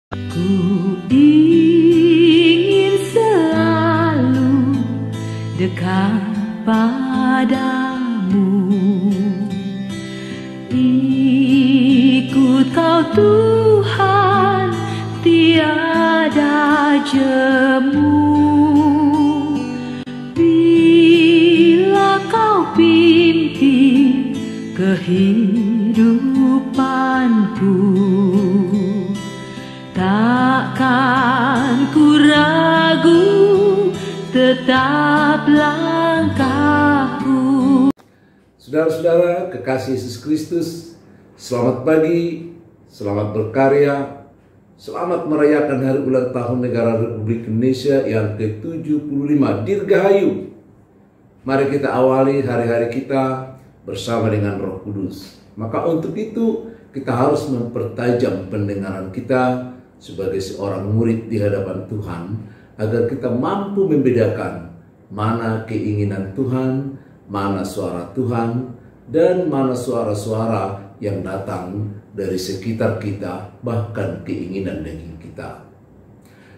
Ku ingin selalu dekat padamu, ikut Kau Tuhan, tiada jemu. Bila Kau pimpin kehidupanku, takkan ku ragu, tetap langkahku. Saudara-saudara kekasih Yesus Kristus, selamat pagi, selamat berkarya, selamat merayakan hari ulang tahun negara Republik Indonesia yang ke-75, Dirgahayu. Mari kita awali hari-hari kita bersama dengan Roh Kudus. Maka untuk itu kita harus mempertajam pendengaran kita sebagai seorang murid di hadapan Tuhan, agar kita mampu membedakan mana keinginan Tuhan, mana suara Tuhan, dan mana suara-suara yang datang dari sekitar kita, bahkan keinginan daging kita.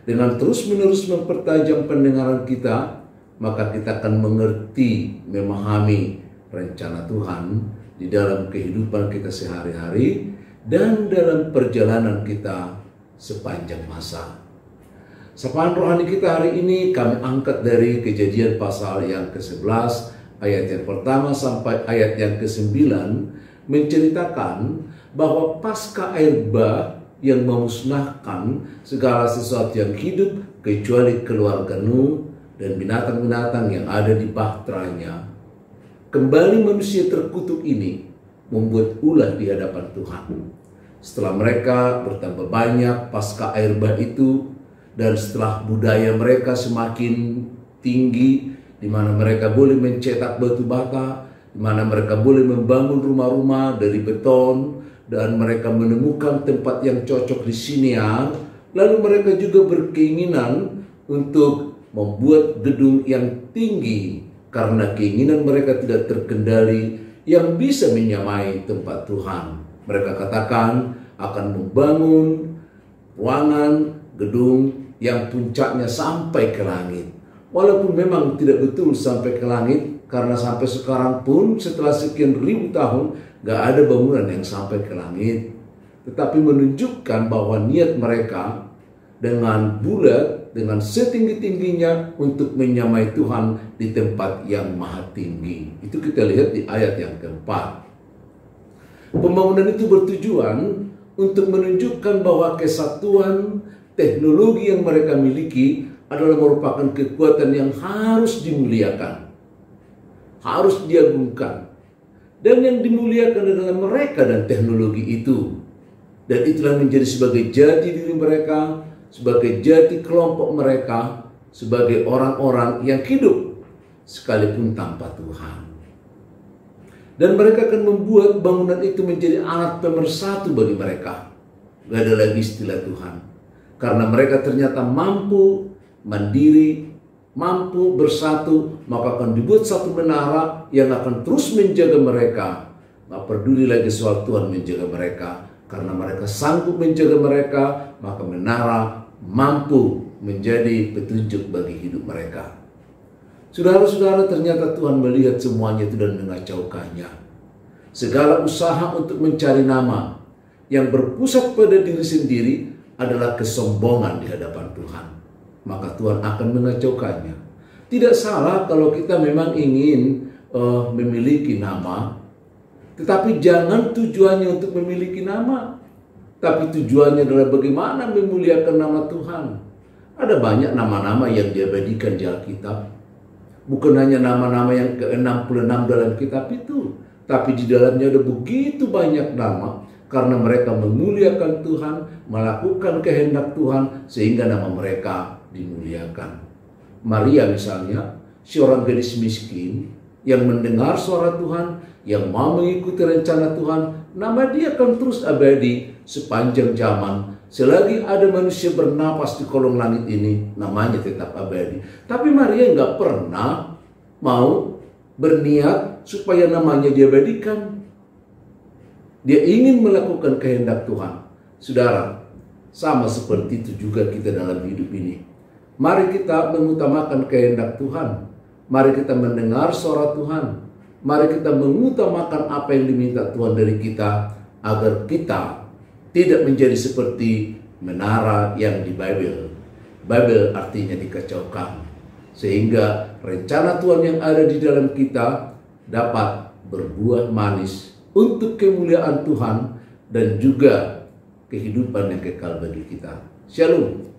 Dengan terus-menerus mempertajam pendengaran kita, maka kita akan mengerti, memahami rencana Tuhan di dalam kehidupan kita sehari-hari dan dalam perjalanan kita sepanjang masa. Sapaan rohani kita hari ini kami angkat dari Kejadian pasal yang ke-11 ayat yang pertama sampai ayat yang ke-9, menceritakan bahwa pasca air bah yang memusnahkan segala sesuatu yang hidup kecuali keluarga Nuh dan binatang-binatang yang ada di bahteranya, kembali manusia terkutuk ini membuat ulah di hadapan Tuhan. Setelah mereka bertambah banyak pasca air bah itu, dan setelah budaya mereka semakin tinggi, di mana mereka boleh mencetak batu bata, di mana mereka boleh membangun rumah-rumah dari beton, dan mereka menemukan tempat yang cocok di Sinear, lalu mereka juga berkeinginan untuk membuat gedung yang tinggi karena keinginan mereka tidak terkendali yang bisa menyamai tempat Tuhan. Mereka katakan akan membangun ruangan, gedung yang puncaknya sampai ke langit. Walaupun memang tidak betul sampai ke langit, karena sampai sekarang pun setelah sekian ribu tahun gak ada bangunan yang sampai ke langit. Tetapi menunjukkan bahwa niat mereka dengan bulat, dengan setinggi-tingginya untuk menyamai Tuhan di tempat yang maha tinggi. Itu kita lihat di ayat yang keempat. Pembangunan itu bertujuan untuk menunjukkan bahwa kesatuan teknologi yang mereka miliki adalah merupakan kekuatan yang harus dimuliakan, harus diagungkan. Dan yang dimuliakan adalah mereka dan teknologi itu. Dan itulah menjadi sebagai jati diri mereka, sebagai jati kelompok mereka, sebagai orang-orang yang hidup sekalipun tanpa Tuhan. Dan mereka akan membuat bangunan itu menjadi alat pemersatu bagi mereka. Gak ada lagi istilah Tuhan. Karena mereka ternyata mampu mandiri, mampu bersatu, maka akan dibuat satu menara yang akan terus menjaga mereka. Gak peduli lagi soal Tuhan menjaga mereka. Karena mereka sanggup menjaga mereka, maka menara mampu menjadi petunjuk bagi hidup mereka. Saudara-saudara, ternyata Tuhan melihat semuanya itu dan mengacaukannya. Segala usaha untuk mencari nama yang berpusat pada diri sendiri adalah kesombongan di hadapan Tuhan. Maka Tuhan akan mengacaukannya. Tidak salah kalau kita memang ingin memiliki nama, tetapi jangan tujuannya untuk memiliki nama, tapi tujuannya adalah bagaimana memuliakan nama Tuhan. Ada banyak nama-nama yang diabadikan di Alkitab. Bukan hanya nama-nama yang ke-66 dalam kitab itu, tapi di dalamnya ada begitu banyak nama, karena mereka memuliakan Tuhan, melakukan kehendak Tuhan, sehingga nama mereka dimuliakan. Maria misalnya, seorang gadis miskin yang mendengar suara Tuhan, yang mau mengikuti rencana Tuhan, nama dia akan terus abadi sepanjang zaman. Selagi ada manusia bernapas di kolong langit ini, namanya tetap abadi. Tapi Maria nggak pernah mau berniat supaya namanya diabadikan. Dia ingin melakukan kehendak Tuhan. Saudara, Sama seperti itu juga kita dalam hidup ini. Mari kita mengutamakan kehendak Tuhan. Mari kita mendengar suara Tuhan. Mari kita mengutamakan apa yang diminta Tuhan dari kita, agar kita tidak menjadi seperti menara yang di Babel. Babel artinya dikacaukan. Sehingga rencana Tuhan yang ada di dalam kita dapat berbuah manis untuk kemuliaan Tuhan dan juga kehidupan yang kekal bagi kita. Shalom.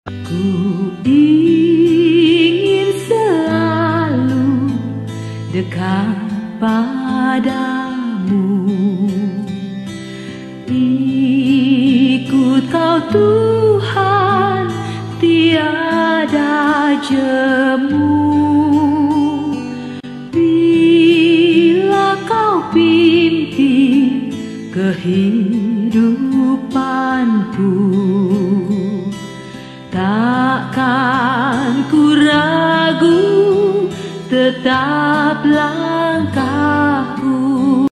Ku ingin selalu dekat padamu, ikut Kau Tuhan, tiada jemu. Bila Kau pimpin kehidupanku, takkan ku ragu, tetap langkah